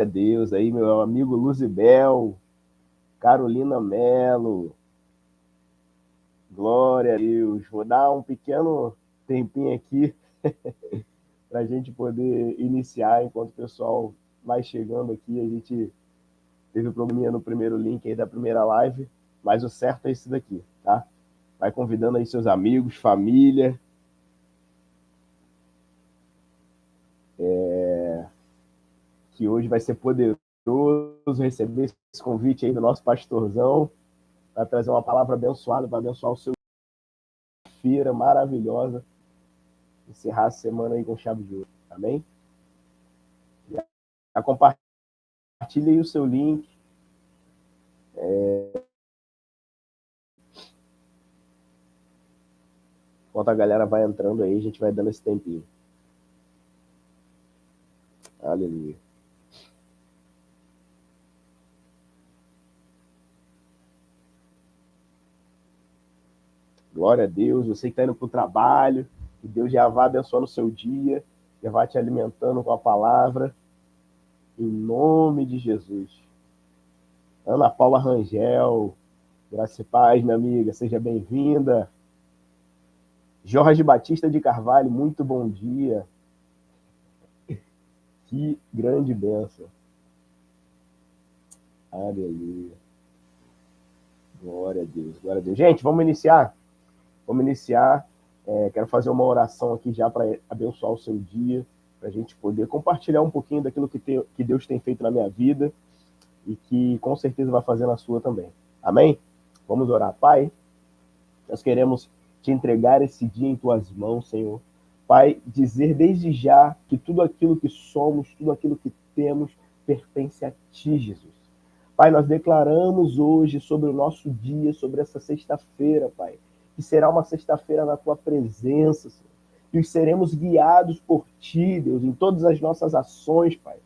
a Deus aí, meu amigo Luzibel, Carolina Mello, glória a Deus. Vou dar um pequeno tempinho aqui para a gente poder iniciar enquanto o pessoal vai chegando aqui. A gente teve um probleminha no primeiro link aí da primeira live, mas o certo é esse daqui, tá? Vai convidando aí seus amigos, família. Que hoje vai ser poderoso receber esse convite aí do nosso pastorzão. Vai trazer uma palavra abençoada para abençoar o seu feira maravilhosa. Encerrar a semana aí com chave de ouro. Amém? Já compartilhe aí o seu link. Enquanto a galera vai entrando aí, a gente vai dando esse tempinho. Aleluia. Glória a Deus. Você que está indo para o trabalho, que Deus já vai abençoando o seu dia, já vai te alimentando com a palavra. Em nome de Jesus. Ana Paula Rangel, graça e paz, minha amiga, seja bem-vinda. Jorge Batista de Carvalho, muito bom dia. Que grande bênção. Aleluia. Glória a Deus, glória a Deus. Gente, vamos iniciar? Vamos iniciar. Quero fazer uma oração aqui já para abençoar o seu dia, para a gente poder compartilhar um pouquinho daquilo que Deus tem feito na minha vida e que com certeza vai fazer na sua também. Amém? Vamos orar. Pai, nós queremos te entregar esse dia em tuas mãos, Senhor. Pai, dizer desde já que tudo aquilo que somos, tudo aquilo que temos, pertence a ti, Jesus. Pai, nós declaramos hoje sobre o nosso dia, sobre essa sexta-feira, Pai, que será uma sexta-feira na tua presença, Senhor. Que seremos guiados por ti, Deus, em todas as nossas ações, Pai.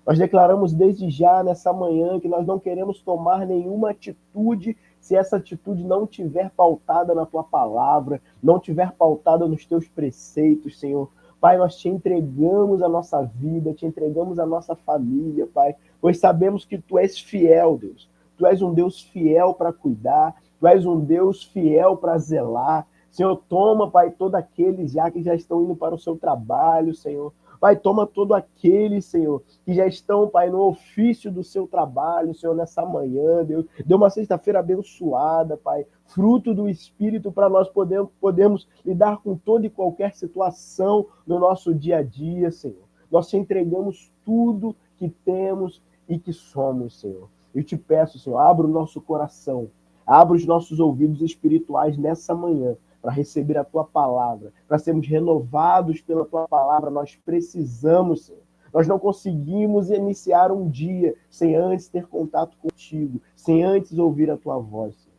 Nós declaramos desde já nessa manhã que nós não queremos tomar nenhuma atitude se essa atitude não tiver pautada na tua palavra, não tiver pautada nos teus preceitos, Senhor. Pai, nós te entregamos a nossa vida, te entregamos a nossa família, Pai, pois sabemos que tu és fiel, Deus. Tu és um Deus fiel para cuidar, tu és um Deus fiel para zelar. Senhor, toma, Pai, todos aqueles já que já estão indo para o seu trabalho, Senhor. Pai, toma todo aquele, Senhor, que já estão, Pai, no ofício do seu trabalho, Senhor, nessa manhã, Deus. Deu uma sexta-feira abençoada, Pai, fruto do Espírito para nós podermos lidar com toda e qualquer situação no nosso dia a dia, Senhor. Nós te entregamos tudo que temos e que somos, Senhor. Eu te peço, Senhor, abra o nosso coração, abra os nossos ouvidos espirituais nessa manhã, para receber a tua palavra, para sermos renovados pela tua palavra. Nós precisamos, Senhor. Nós não conseguimos iniciar um dia sem antes ter contato contigo, sem antes ouvir a tua voz, Senhor.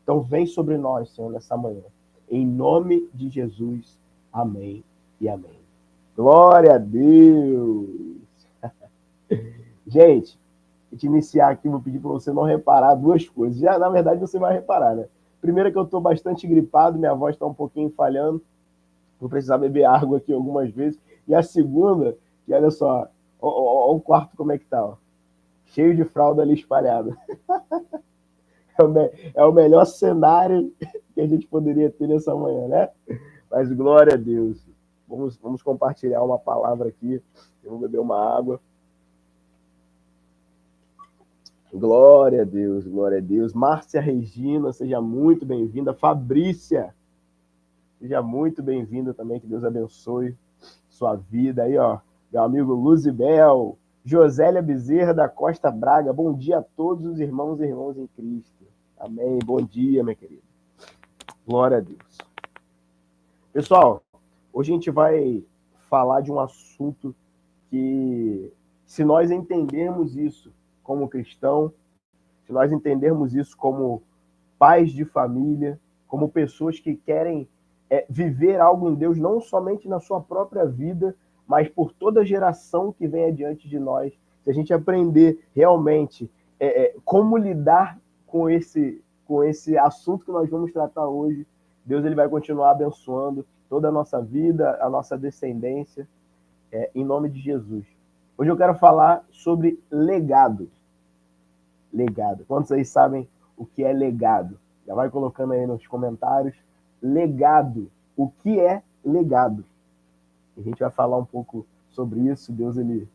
Então vem sobre nós, Senhor, nessa manhã. Em nome de Jesus. Amém e amém. Glória a Deus. Gente, antes de iniciar aqui, vou pedir para você não reparar duas coisas. Já, na verdade, você vai reparar, né? Primeiro é que eu estou bastante gripado, minha voz está um pouquinho falhando. Vou precisar beber água aqui algumas vezes. E a segunda, que olha só, ó, o quarto como é que tá, ó. Cheio de fralda ali espalhada. É o melhor cenário que a gente poderia ter nessa manhã, né? Mas glória a Deus. Vamos compartilhar uma palavra aqui. Eu vou beber uma água. Glória a Deus, glória a Deus. Márcia Regina, seja muito bem-vinda. Fabrícia, seja muito bem-vinda também. Que Deus abençoe sua vida. Aí, ó, meu amigo Luzibel. Josélia Bezerra da Costa Braga. Bom dia a todos os irmãos e irmãs em Cristo. Amém. Bom dia, minha querida. Glória a Deus. Pessoal, hoje a gente vai falar de um assunto que, se nós entendermos isso como cristão, se nós entendermos isso como pais de família, como pessoas que querem viver algo em Deus, não somente na sua própria vida, mas por toda geração que vem adiante de nós, se a gente aprender realmente como lidar com esse assunto que nós vamos tratar hoje, Deus ele vai continuar abençoando toda a nossa vida, a nossa descendência, em nome de Jesus. Hoje eu quero falar sobre legado. Legado. Quantos aí sabem o que é legado? Já vai colocando aí nos comentários. Legado. O que é legado? A gente vai falar um pouco sobre isso. Deus, ele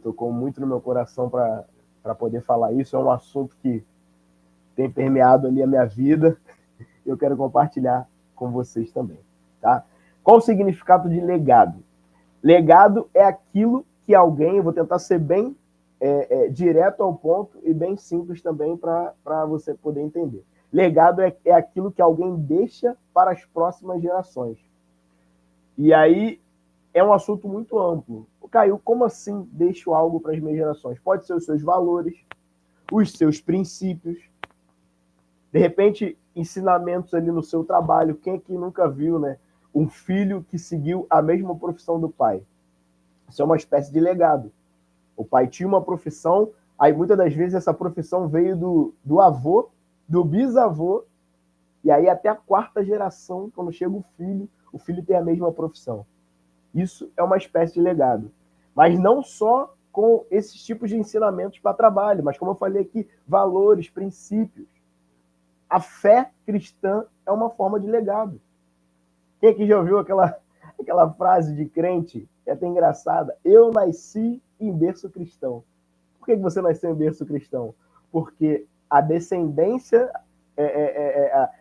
tocou muito no meu coração para poder falar isso. É um assunto que tem permeado ali a minha vida. Eu quero compartilhar com vocês também. Tá? Qual o significado de legado? Legado é aquilo que alguém, eu vou tentar ser bem direto ao ponto e bem simples também para você poder entender. Legado é aquilo que alguém deixa para as próximas gerações. E aí é um assunto muito amplo. Caio, como assim deixo algo para as minhas gerações? Pode ser os seus valores, os seus princípios, de repente, ensinamentos ali no seu trabalho. Quem é que nunca viu, né? Um filho que seguiu a mesma profissão do pai? Isso é uma espécie de legado. O pai tinha uma profissão, aí muitas das vezes essa profissão veio do avô, do bisavô, e aí até a quarta geração, quando chega o filho tem a mesma profissão. Isso é uma espécie de legado. Mas não só com esses tipos de ensinamentos para trabalho, mas como eu falei aqui, valores, princípios. A fé cristã é uma forma de legado. Quem aqui já ouviu aquela frase de crente, que é até engraçada? Eu nasci em berço cristão. Por que você nasceu em berço cristão? Porque a descendência,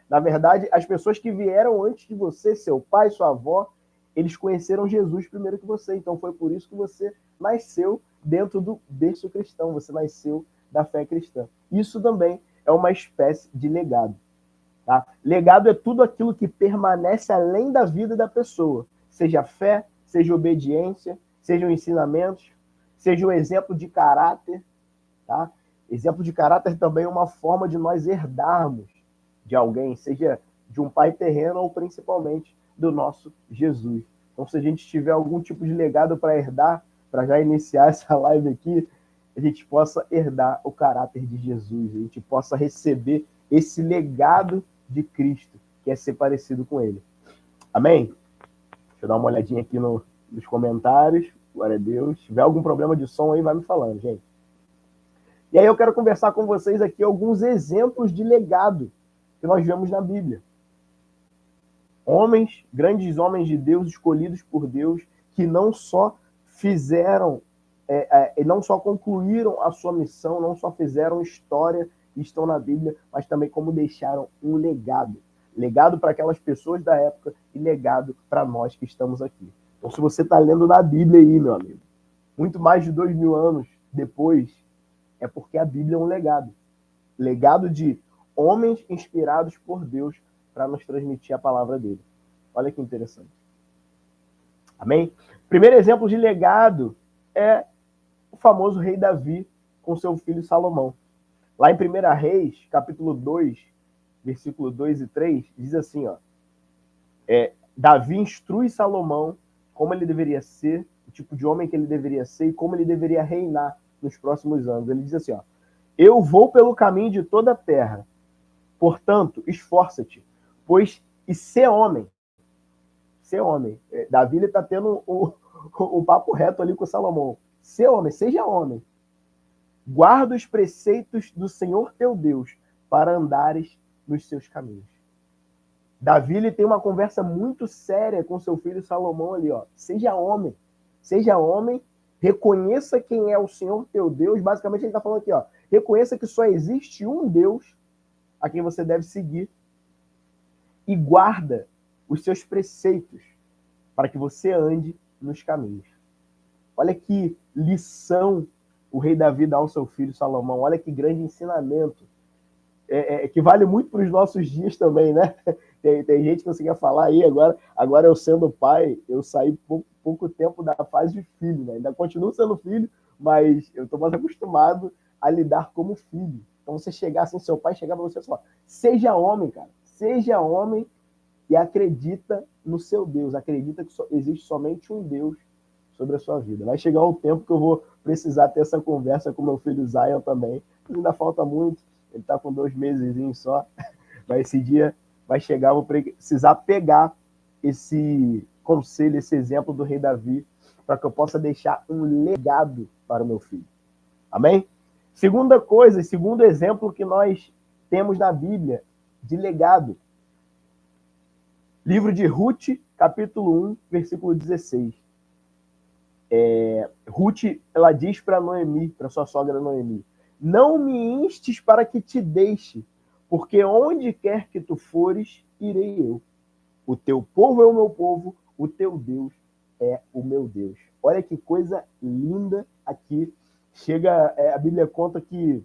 na verdade, as pessoas que vieram antes de você, seu pai, sua avó, eles conheceram Jesus primeiro que você. Então foi por isso que você nasceu dentro do berço cristão, você nasceu da fé cristã. Isso também é uma espécie de legado. Tá? Legado é tudo aquilo que permanece além da vida da pessoa, seja fé, seja obediência, sejam ensinamentos, seja um exemplo de caráter. Tá? Exemplo de caráter também é uma forma de nós herdarmos de alguém, seja de um pai terreno ou principalmente do nosso Jesus. Então, se a gente tiver algum tipo de legado para herdar, para já iniciar essa live aqui, a gente possa herdar o caráter de Jesus, a gente possa receber esse legado de Cristo, que é ser parecido com ele. Amém? Deixa eu dar uma olhadinha aqui nos comentários. Glória a Deus. Se tiver algum problema de som aí, vai me falando, gente. E aí eu quero conversar com vocês aqui alguns exemplos de legado que nós vemos na Bíblia. Homens, grandes homens de Deus, escolhidos por Deus, que não só fizeram, não só concluíram a sua missão, não só fizeram história e estão na Bíblia, mas também como deixaram um legado. Legado para aquelas pessoas da época e legado para nós que estamos aqui. Então, se você está lendo na Bíblia aí, meu amigo, muito mais de 2000 anos depois, é porque a Bíblia é um legado. Legado de homens inspirados por Deus para nos transmitir a palavra dele. Olha que interessante. Amém? Primeiro exemplo de legado é o famoso rei Davi com seu filho Salomão. Lá em 1 Reis, capítulo 2, versículo 2 e 3, diz assim, ó, Davi instrui Salomão como ele deveria ser, o tipo de homem que ele deveria ser e como ele deveria reinar nos próximos anos. Ele diz assim, ó, eu vou pelo caminho de toda a terra, portanto, esforça-te, pois e ser homem. Ser homem. Davi está tendo o papo reto ali com Salomão. Ser homem, seja homem. Guarda os preceitos do Senhor teu Deus para andares nos seus caminhos. Davi ele tem uma conversa muito séria com seu filho Salomão ali, ó. Seja homem, reconheça quem é o Senhor teu Deus. Basicamente ele está falando aqui, ó. Reconheça que só existe um Deus a quem você deve seguir e guarda os seus preceitos para que você ande nos caminhos. Olha que lição o rei Davi dá ao seu filho Salomão. Olha que grande ensinamento. Que vale muito para os nossos dias também, né? Tem gente que conseguia falar aí, agora eu sendo pai, eu saí pouco tempo da fase de filho, né? Ainda continuo sendo filho, mas eu estou mais acostumado a lidar como filho. Então você chegar assim, seu pai chegar para você e falar, seja homem, cara, seja homem e acredita no seu Deus, acredita que existe somente um Deus sobre a sua vida. Vai chegar um tempo que eu vou precisar ter essa conversa com meu filho Zion também, ainda falta muito, ele está com 2 meses só, mas esse dia vai chegar, eu vou precisar pegar esse conselho, esse exemplo do rei Davi para que eu possa deixar um legado para o meu filho. Amém? Segunda coisa, segundo exemplo que nós temos na Bíblia de legado. Livro de Ruth, capítulo 1, versículo 16. Ruth, ela diz para Noemi, para sua sogra Noemi, não me instes para que te deixe, porque onde quer que tu fores, irei eu. O teu povo é o meu povo, o teu Deus é o meu Deus. Olha que coisa linda aqui. Chega, a Bíblia conta que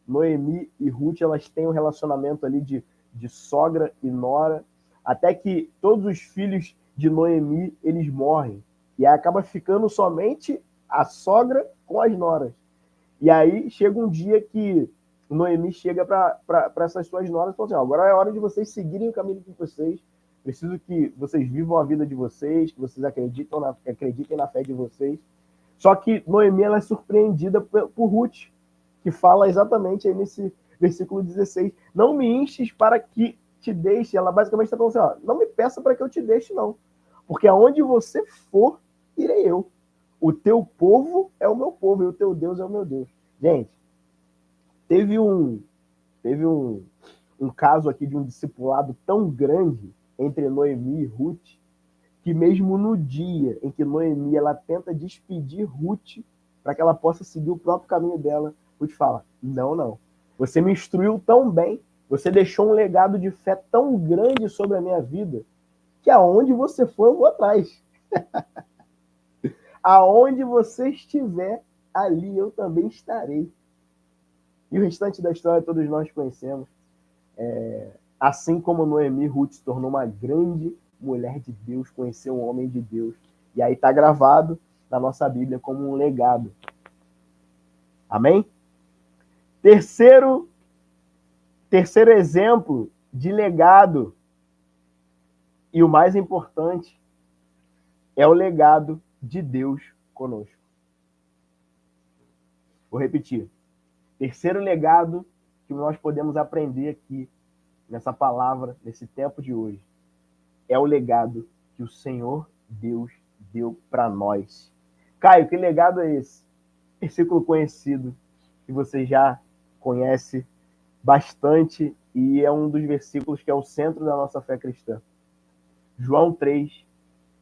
Noemi e Ruth, elas têm um relacionamento ali de sogra e nora, até que todos os filhos de Noemi, eles morrem. E aí acaba ficando somente a sogra com as noras. E aí chega um dia que Noemi chega para essas suas noras e fala assim, agora é hora de vocês seguirem o caminho de vocês, preciso que vocês vivam a vida de vocês, que vocês acreditem na fé de vocês. Só que Noemi, ela é surpreendida por Ruth, que fala exatamente aí nesse versículo 16, não me enches para que te deixe. Ela basicamente está falando assim, não me peça para que eu te deixe, não. Porque aonde você for, irei eu. O teu povo é o meu povo e o teu Deus é o meu Deus. Gente, teve um caso aqui de um discipulado tão grande entre Noemi e Ruth, que mesmo no dia em que Noemi ela tenta despedir Ruth para que ela possa seguir o próprio caminho dela, Ruth fala, não. Você me instruiu tão bem, você deixou um legado de fé tão grande sobre a minha vida, que aonde você for, eu vou atrás. Aonde você estiver, ali eu também estarei. E o restante da história todos nós conhecemos. Assim como Noemi, Ruth se tornou uma grande mulher de Deus, conheceu um homem de Deus. E aí está gravado na nossa Bíblia como um legado. Amém? Terceiro exemplo de legado, e o mais importante, é o legado de Deus conosco. Vou repetir. Terceiro legado que nós podemos aprender aqui nessa palavra, nesse tempo de hoje, é o legado que o Senhor Deus deu para nós. Caio, que legado é esse? Versículo conhecido, que você já conhece bastante e é um dos versículos que é o centro da nossa fé cristã. João 3,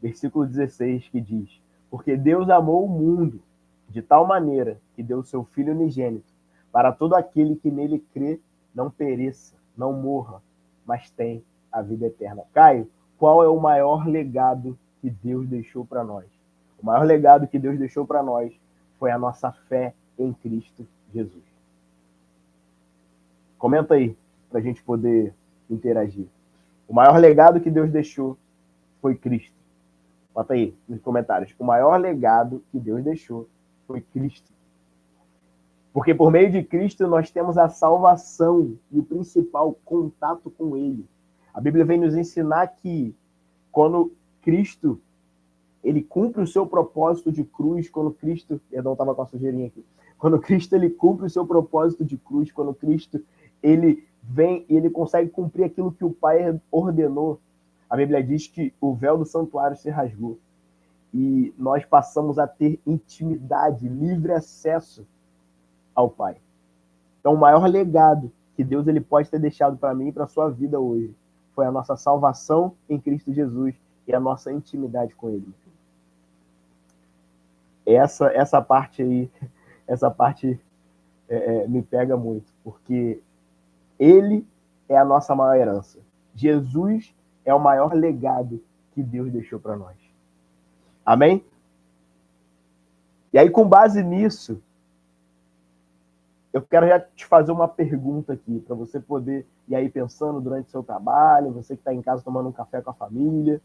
versículo 16, que diz, porque Deus amou o mundo de tal maneira que deu o seu Filho unigênito para todo aquele que nele crê não pereça, não morra, mas tem a vida eterna. Caio, qual é o maior legado que Deus deixou para nós? O maior legado que Deus deixou para nós foi a nossa fé em Cristo Jesus. Comenta aí, para a gente poder interagir. O maior legado que Deus deixou foi Cristo. Bota aí nos comentários. O maior legado que Deus deixou foi Cristo. Porque por meio de Cristo nós temos a salvação e o principal contato com Ele. A Bíblia vem nos ensinar que quando Cristo ele cumpre o seu propósito de cruz, quando Cristo, perdão, estava com a sujeirinha aqui, quando Cristo ele cumpre o seu propósito de cruz, quando Cristo ele vem e ele consegue cumprir aquilo que o Pai ordenou, a Bíblia diz que o véu do santuário se rasgou e nós passamos a ter intimidade, livre acesso ao Pai. Então, o maior legado que Deus ele pode ter deixado para mim e para a sua vida hoje foi a nossa salvação em Cristo Jesus e a nossa intimidade com Ele. Essa parte aí, me pega muito, porque Ele é a nossa maior herança. Jesus é o maior legado que Deus deixou para nós. Amém? E aí, com base nisso, eu quero já te fazer uma pergunta aqui, para você poder ir aí pensando durante o seu trabalho, você que está em casa tomando um café com a família.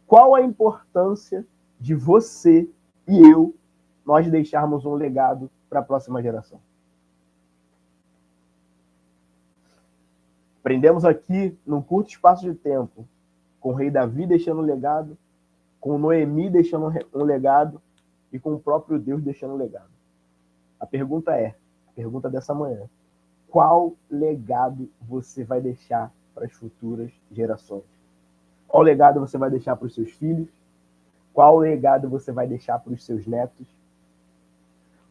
Qual a importância de você e eu, nós deixarmos um legado para a próxima geração? Aprendemos aqui, num curto espaço de tempo, com o rei Davi deixando um legado, com Noemi deixando um legado e com o próprio Deus deixando um legado. A pergunta dessa manhã, qual legado você vai deixar para as futuras gerações? Qual legado você vai deixar para os seus filhos? Qual legado você vai deixar para os seus netos?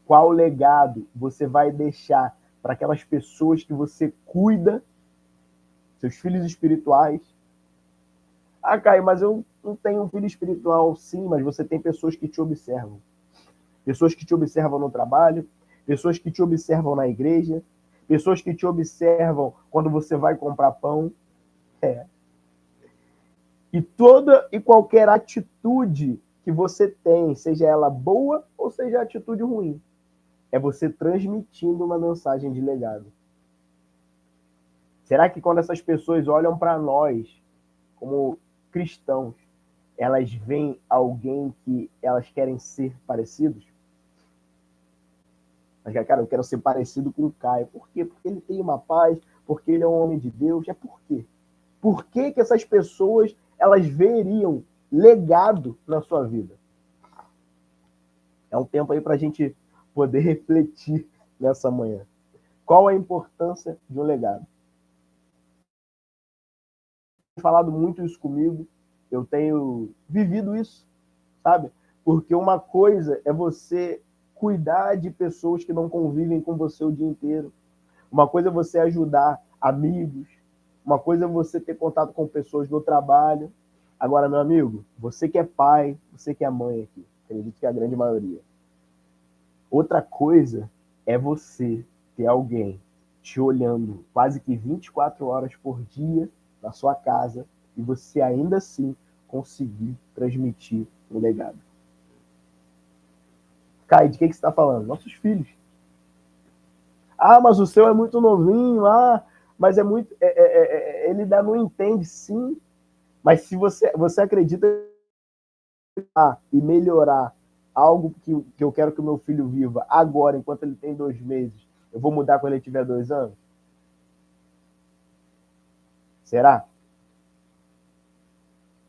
Qual legado você vai deixar para aquelas pessoas que você cuida, seus filhos espirituais? Ah, Caio, mas eu não tenho um filho espiritual. Sim, mas você tem pessoas que te observam. Pessoas que te observam no trabalho, pessoas que te observam na igreja, pessoas que te observam quando você vai comprar pão. É. E toda e qualquer atitude que você tem, seja ela boa ou seja atitude ruim, é você transmitindo uma mensagem de legado. Será que quando essas pessoas olham para nós como cristãos, elas veem alguém que elas querem ser parecidos? Mas, cara, eu quero ser parecido com o Caio. Por quê? Porque ele tem uma paz, porque ele é um homem de Deus. É por quê? Por que essas pessoas elas veriam legado na sua vida? É um tempo aí para a gente poder refletir nessa manhã. Qual a importância de um legado? Tenho falado muito isso comigo, eu tenho vivido isso, sabe? Porque uma coisa é você cuidar de pessoas que não convivem com você o dia inteiro. Uma coisa é você ajudar amigos. Uma coisa é você ter contato com pessoas no trabalho. Agora, meu amigo, você que é pai, você que é mãe aqui, acredito que é a grande maioria. Outra coisa é você ter alguém te olhando quase que 24 horas por dia na sua casa e você ainda assim conseguir transmitir um legado. Caio, de que você está falando? Nossos filhos. Ah, mas o seu é muito novinho. Ah, mas é muito. Ele ainda não entende, sim. Mas se você acredita e melhorar algo que eu quero que o meu filho viva agora, enquanto ele tem 2 meses, eu vou mudar quando ele tiver 2 anos? Será?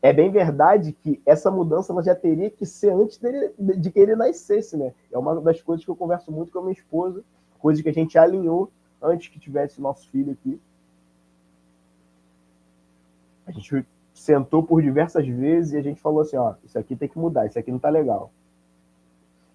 É bem verdade que essa mudança ela já teria que ser antes de que ele nascesse, né? É uma das coisas que eu converso muito com a minha esposa, coisas que a gente alinhou antes que tivesse nosso filho aqui. A gente sentou por diversas vezes e a gente falou assim, ó, isso aqui tem que mudar, isso aqui não tá legal.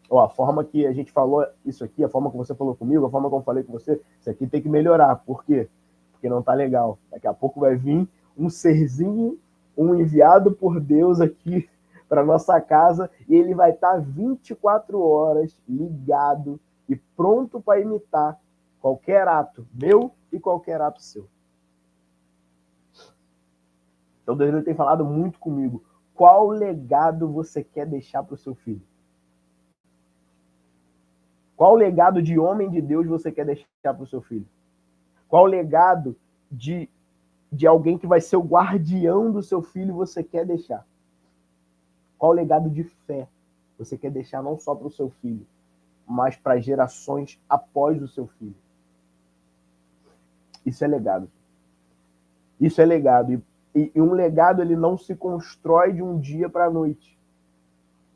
Ó, a forma que a gente falou isso aqui, a forma que você falou comigo, a forma que eu falei com você, isso aqui tem que melhorar. Por quê? Porque não tá legal. Daqui a pouco vai vir um serzinho, um enviado por Deus aqui para nossa casa e ele vai estar 24 horas ligado e pronto para imitar qualquer ato meu e qualquer ato seu. Então Deus tem falado muito comigo. Qual legado você quer deixar para o seu filho? Qual legado de homem de Deus você quer deixar para o seu filho? Qual legado de alguém que vai ser o guardião do seu filho você quer deixar? Qual legado de fé você quer deixar não só para o seu filho, mas para gerações após o seu filho? Isso é legado. Isso é legado. E um legado ele não se constrói de um dia para a noite.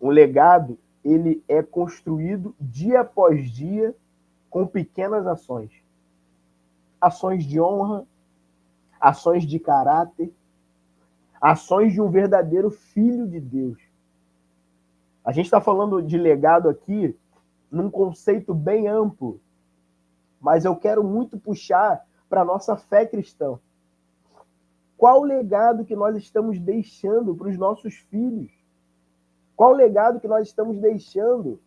Um legado ele é construído dia após dia com pequenas ações. Ações de honra, ações de caráter, ações de um verdadeiro filho de Deus. A gente está falando de legado aqui num conceito bem amplo, mas eu quero muito puxar para a nossa fé cristã. Qual o legado que nós estamos deixando para os nossos filhos? Qual o legado que nós estamos deixando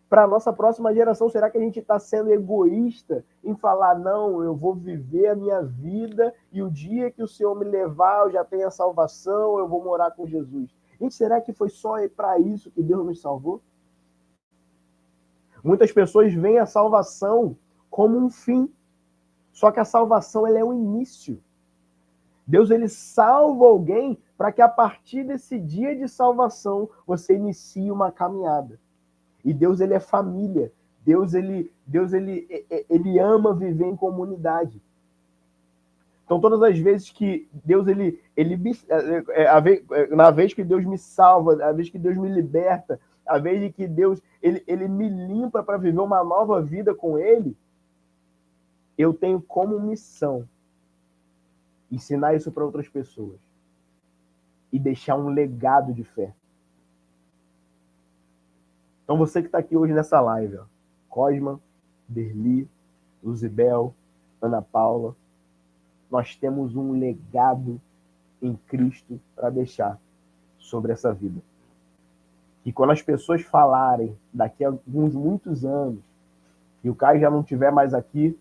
para a nossa próxima geração? Será que a gente está sendo egoísta em falar, não, eu vou viver a minha vida e o dia que o Senhor me levar, eu já tenho a salvação, eu vou morar com Jesus? Gente, será que foi só para isso que Deus nos salvou? Muitas pessoas veem a salvação como um fim, só que a salvação ela é o início. Deus ele salva alguém para que a partir desse dia de salvação você inicie uma caminhada. E Deus ele é família. Deus ele ama viver em comunidade. Então todas as vezes que Deus na vez que Deus me salva, a vez que Deus me liberta, a vez que Deus ele me limpa para viver uma nova vida com Ele, eu tenho como missão ensinar isso para outras pessoas e deixar um legado de fé. Então você que está aqui hoje nessa live, ó, Cosma, Berli, Luzibel, Ana Paula, nós temos um legado em Cristo para deixar sobre essa vida. E quando as pessoas falarem daqui a alguns muitos anos e o Caio já não estiver mais aqui,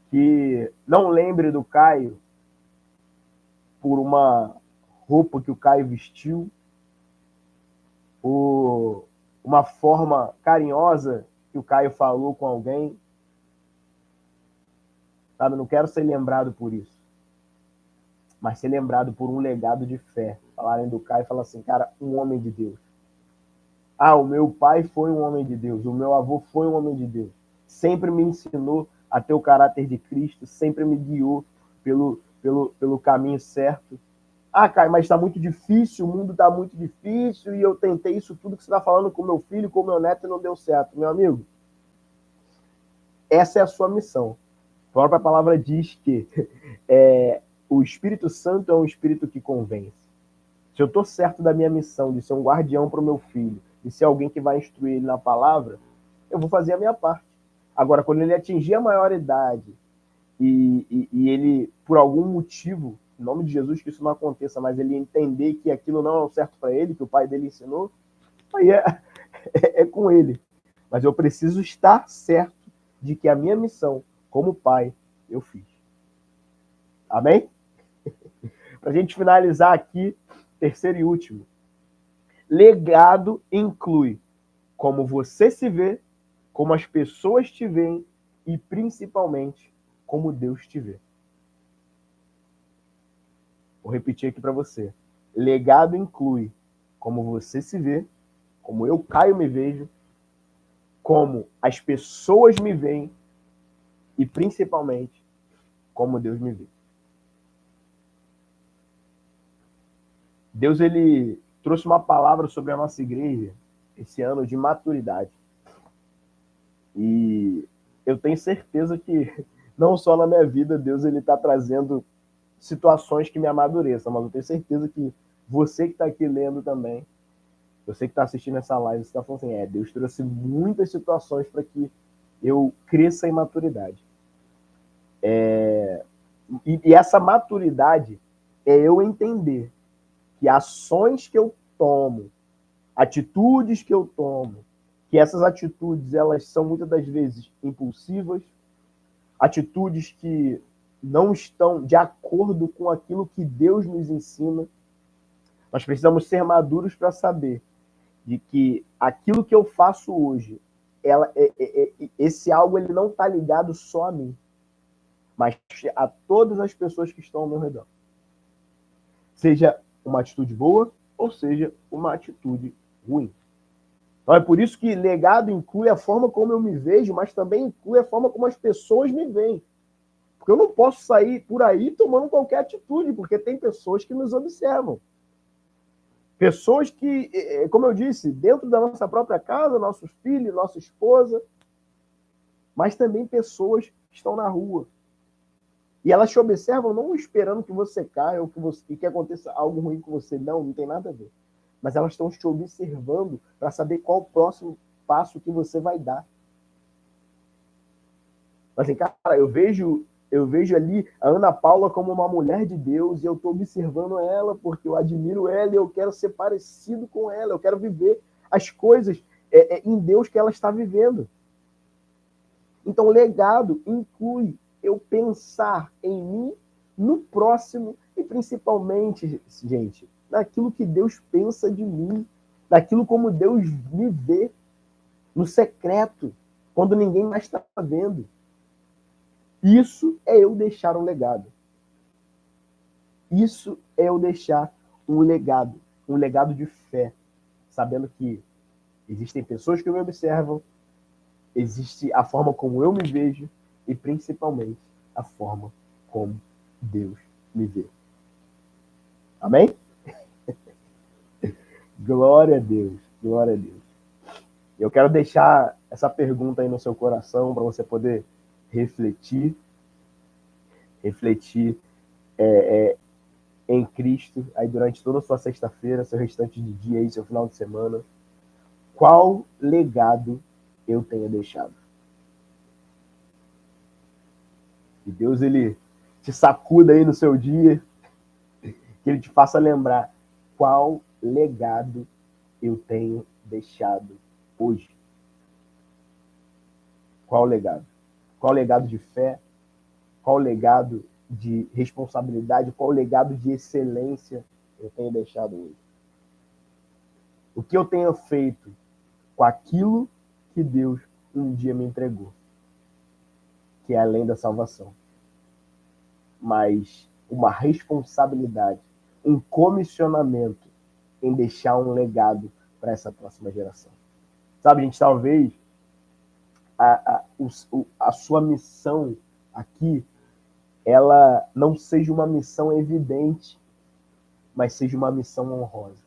que não lembre do Caio por uma roupa que o Caio vestiu, ou uma forma carinhosa que o Caio falou com alguém. Sabe, não quero ser lembrado por isso, mas ser lembrado por um legado de fé. Falarem do Caio e falar assim, cara, um homem de Deus. Ah, o meu pai foi um homem de Deus, o meu avô foi um homem de Deus. Sempre me ensinou a ter o caráter de Cristo, sempre me guiou pelo caminho certo. Ah, Caio, mas está muito difícil, o mundo está muito difícil e eu tentei isso tudo que você está falando com meu filho, com meu neto e não deu certo. Meu amigo, essa é a sua missão. A própria palavra diz que o Espírito Santo é um espírito que convence. Se eu estou certo da minha missão de ser um guardião para o meu filho, de ser alguém que vai instruir ele na palavra, eu vou fazer a minha parte. Agora, quando ele atingir a maioridade e ele, por algum motivo, em nome de Jesus que isso não aconteça, mas ele entender que aquilo não é o certo para ele, que o pai dele ensinou, aí é com ele. Mas eu preciso estar certo de que a minha missão, como pai, eu fiz. Amém? Para a gente finalizar aqui, terceiro e último. Legado inclui como você se vê, como as pessoas te veem e, principalmente, como Deus te vê. Vou repetir aqui para você. Legado inclui como você se vê, como eu, Caio, me vejo, como as pessoas me veem e, principalmente, como Deus me vê. Deus, ele trouxe uma palavra sobre a nossa igreja esse ano de maturidade. E eu tenho certeza que não só na minha vida Deus ele está trazendo situações que me amadureçam, mas eu tenho certeza que você que está aqui lendo também, você que está assistindo essa live, você está falando assim, Deus trouxe muitas situações para que eu cresça em maturidade. E essa maturidade é eu entender que ações que eu tomo, atitudes que eu tomo, que essas atitudes elas são muitas das vezes impulsivas, atitudes que não estão de acordo com aquilo que Deus nos ensina. Nós precisamos ser maduros para saber de que aquilo que eu faço hoje, esse algo ele não está ligado só a mim, mas a todas as pessoas que estão ao meu redor. Seja uma atitude boa ou seja uma atitude ruim. Então é por isso que legado inclui a forma como eu me vejo, mas também inclui a forma como as pessoas me veem. Porque eu não posso sair por aí tomando qualquer atitude, porque tem pessoas que nos observam. Pessoas que, como eu disse, dentro da nossa própria casa, nossos filhos, nossa esposa, mas também pessoas que estão na rua. E elas te observam não esperando que você caia ou que aconteça algo ruim com você. Não, não tem nada a ver. Mas elas estão te observando para saber qual o próximo passo que você vai dar. Mas assim, cara, eu vejo ali a Ana Paula como uma mulher de Deus e eu estou observando ela porque eu admiro ela e eu quero ser parecido com ela, eu quero viver as coisas em Deus que ela está vivendo. Então, legado inclui eu pensar em mim, no próximo e principalmente, gente, naquilo que Deus pensa de mim, naquilo como Deus me vê, no secreto, quando ninguém mais está vendo. Isso é eu deixar um legado. Isso é eu deixar um legado de fé, sabendo que existem pessoas que me observam, existe a forma como eu me vejo e principalmente a forma como Deus me vê. Amém? Glória a Deus, glória a Deus. Eu quero deixar essa pergunta aí no seu coração para você poder refletir em Cristo aí durante toda a sua sexta-feira, seu restante de dia aí, seu final de semana. qual legado eu tenho deixado. Que Deus, ele te sacuda aí no seu dia, que ele te faça lembrar qual legado eu tenho deixado hoje. Qual legado? Qual legado de fé? Qual legado de responsabilidade? Qual legado de excelência eu tenho deixado hoje? O que eu tenho feito com aquilo que Deus um dia me entregou, que é além da salvação, mas uma responsabilidade, um comissionamento em deixar um legado para essa próxima geração. Sabe, gente, talvez a sua missão aqui, ela não seja uma missão evidente, mas seja uma missão honrosa.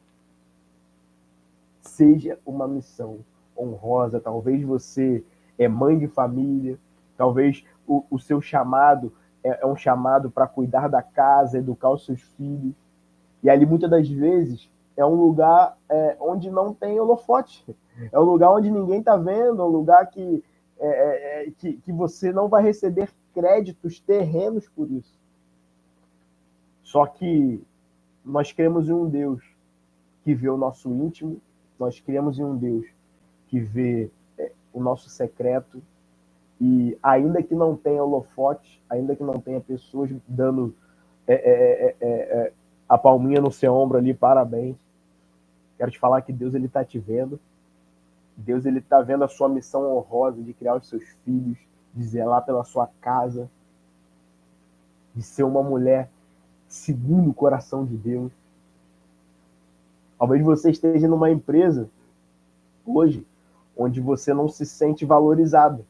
Seja uma missão honrosa. Talvez você é mãe de família, talvez o seu chamado é um chamado para cuidar da casa, educar os seus filhos. E ali, muitas das vezes, é um lugar onde não tem holofote. É um lugar onde ninguém está vendo, é um lugar que você não vai receber créditos terrenos por isso. Só que nós cremos em um Deus que vê o nosso íntimo, nós cremos em um Deus que vê o nosso secreto, e ainda que não tenha holofote, ainda que não tenha pessoas dando a palminha no seu ombro ali, parabéns, quero te falar que Deus, ele está te vendo. Deus, ele está vendo a sua missão honrosa de criar os seus filhos, de zelar pela sua casa, de ser uma mulher segundo o coração de Deus. Talvez você esteja numa empresa hoje onde você não se sente valorizado,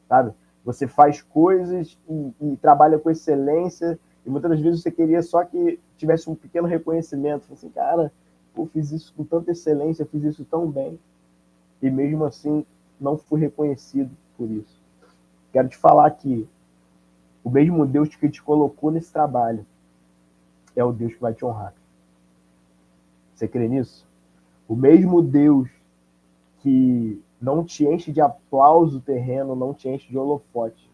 sabe? Você faz coisas e trabalha com excelência, e muitas das vezes você queria só que tivesse um pequeno reconhecimento. Assim, cara, eu fiz isso com tanta excelência, fiz isso tão bem, e mesmo assim não fui reconhecido por isso. Quero te falar que o mesmo Deus que te colocou nesse trabalho é o Deus que vai te honrar. Você crê nisso? O mesmo Deus que não te enche de aplauso terreno, não te enche de holofote,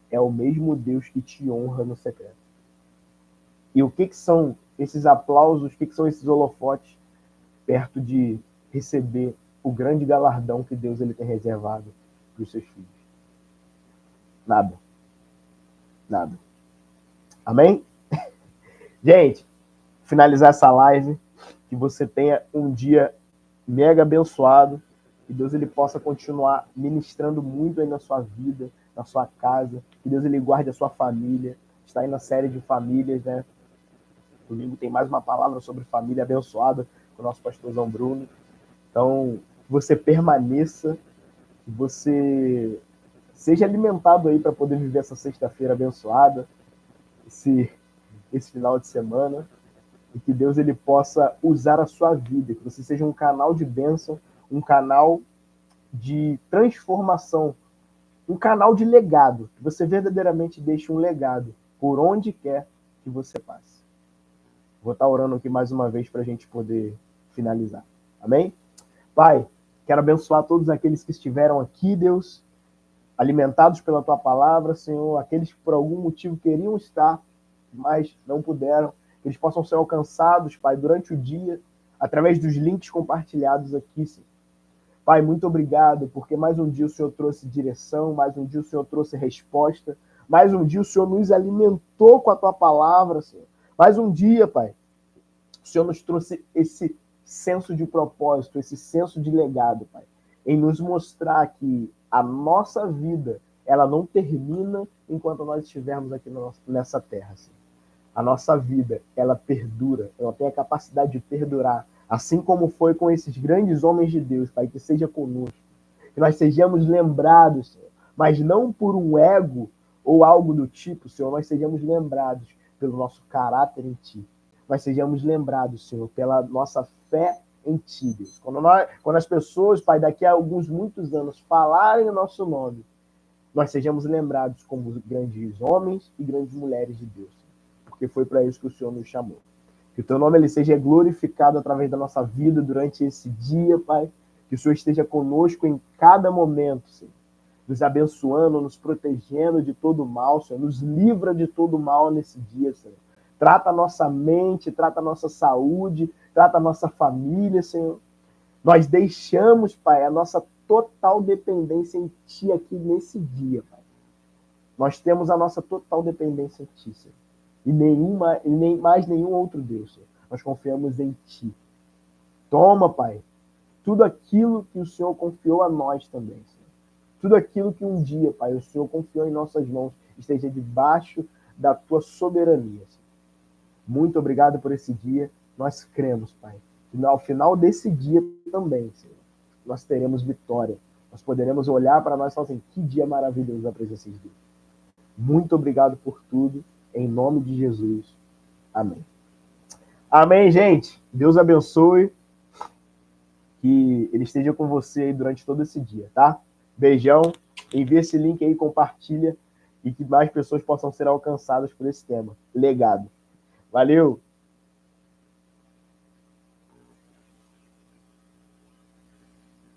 é o mesmo Deus que te honra no secreto. E o que são esses aplausos, o que são esses holofotes, perto de receber o grande galardão que Deus, ele tem reservado para os seus filhos? Nada. Nada. Amém? Gente, finalizar essa live, que você tenha um dia mega abençoado, que Deus, ele possa continuar ministrando muito aí na sua vida, na sua casa, que Deus, ele guarde a sua família. Está aí na série de famílias, né? Domingo tem mais uma palavra sobre família abençoada com o nosso pastorzão Bruno. Então, que você permaneça, que você seja alimentado aí para poder viver essa sexta-feira abençoada, esse final de semana, e que Deus, ele possa usar a sua vida, que você seja um canal de bênção, um canal de transformação, um canal de legado, que você verdadeiramente deixe um legado por onde quer que você passe. Vou estar orando aqui mais uma vez para a gente poder finalizar. Amém? Pai, quero abençoar todos aqueles que estiveram aqui, Deus, alimentados pela tua palavra, Senhor, aqueles que por algum motivo queriam estar, mas não puderam, que eles possam ser alcançados, Pai, durante o dia, através dos links compartilhados aqui, Senhor. Pai, muito obrigado, porque mais um dia o Senhor trouxe direção, mais um dia o Senhor trouxe resposta, mais um dia o Senhor nos alimentou com a tua palavra, Senhor. Mais um dia, Pai, o Senhor nos trouxe esse senso de propósito, esse senso de legado, Pai, em nos mostrar que a nossa vida, ela não termina enquanto nós estivermos aqui nessa terra, Senhor. A nossa vida, ela perdura, ela tem a capacidade de perdurar, assim como foi com esses grandes homens de Deus, Pai, que seja conosco, que nós sejamos lembrados, Senhor, mas não por um ego ou algo do tipo, Senhor, nós sejamos lembrados pelo nosso caráter em Ti, nós sejamos lembrados, Senhor, pela nossa fé em Ti, Deus. Quando as pessoas, Pai, daqui a muitos anos falarem o nosso nome, nós sejamos lembrados como grandes homens e grandes mulheres de Deus, porque foi para isso que o Senhor nos chamou. Que o Teu nome, ele seja glorificado através da nossa vida durante esse dia, Pai. Que o Senhor esteja conosco em cada momento, Senhor, nos abençoando, nos protegendo de todo mal, Senhor, nos livra de todo mal nesse dia, Senhor. Trata a nossa mente, trata a nossa saúde, trata a nossa família, Senhor. Nós deixamos, Pai, a nossa total dependência em Ti aqui nesse dia, Pai. Nós temos a nossa total dependência em Ti, Senhor. E nem mais nenhum outro Deus, Senhor. Nós confiamos em Ti. Toma, Pai, tudo aquilo que o Senhor confiou a nós também, Senhor. Tudo aquilo que um dia, Pai, o Senhor confiou em nossas mãos, esteja debaixo da Tua soberania, Senhor. Muito obrigado por esse dia. Nós cremos, Pai, que ao final desse dia também, Senhor, nós teremos vitória. Nós poderemos olhar para nós e falar assim, que dia maravilhoso a presença de Deus. Muito obrigado por tudo. Em nome de Jesus. Amém. Amém, gente. Deus abençoe. Que Ele esteja com você aí durante todo esse dia, tá? Beijão. Envia esse link aí, compartilha. E que mais pessoas possam ser alcançadas por esse tema. Legado. Valeu!